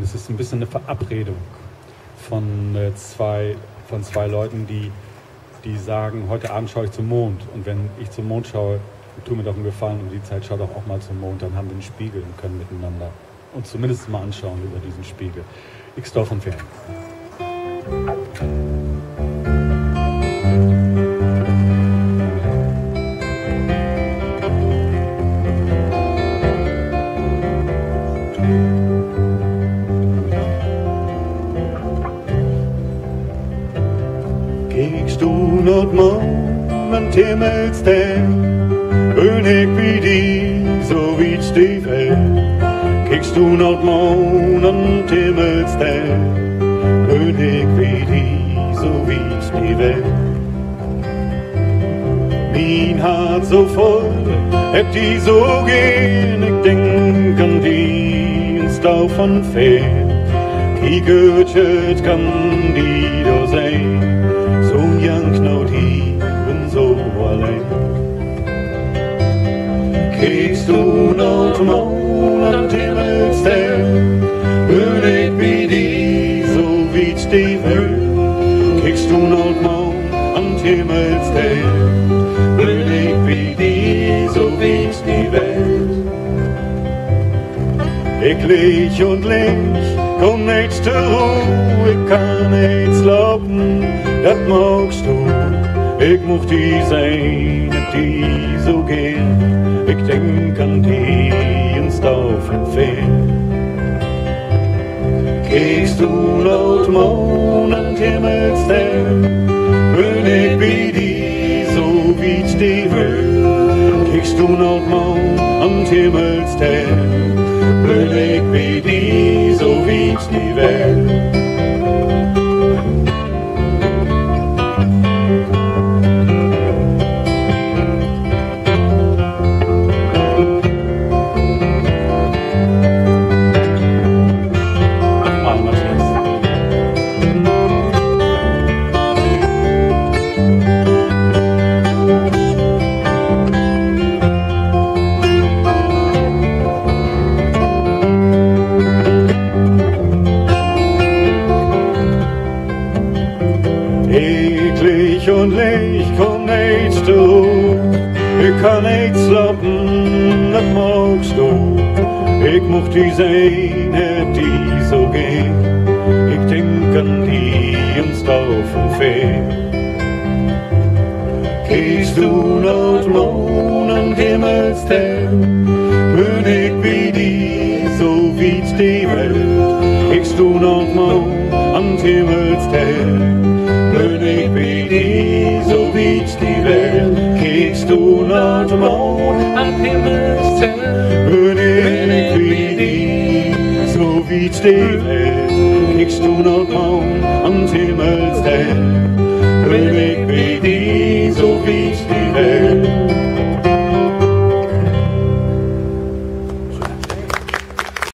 es ist ein bisschen eine Verabredung von zwei Leuten, die sagen, heute Abend schaue ich zum Mond. Und wenn ich zum Mond schaue, tu mir doch einen Gefallen um die Zeit, schau doch auch mal zum Mond. Dann haben wir einen Spiegel und können miteinander uns zumindest mal anschauen über diesen Spiegel. X-Dorf und Feern. Kiekst du not morgen an Himmelsstern, König wie die, so wie die Welt. Kiekst du not morgen an Himmelsstern, König wie die, so wie die Welt. Mein Herz so voll, heb die so gern, ich denk an die ins Stau von Feern. Kiekert kann die da sein, so young knot die und so allein. Kiekst du not morgen an Himmelsstern, König wie die, so wie die Welt. Kiekst du not morgen an Himmelsstern, König wie die, so wie die Welt. Ich leg und leg, komm nicht zur Ruhe, ich kann nicht schlafen, das magst du. Ich mocht die sein, die so gern, ich denk an die ins Dorf und Feern. Kiekst du laut morgen an Himmelsstern, König wie die, so wie die Welt. Kiekst du laut morgen an Himmelsstern, König wie die, so wie die Welt. Und Licht komm nicht du, ich kann nicht schlafen, das magst du. Ich mocht die sein, die so gehen, ich denk an die ins Dorf und Feern. Kiekst du laut morgen an Himmelsstern, König wie die, so wie die Welt. Kiekst du laut morgen an Himmelsstern, König wie die, so wie die Welt. Kiekst du laut morgen an Himmelsstern, König wie die, so wie die Welt. Kiekst du laut morgen an Himmelsstern, König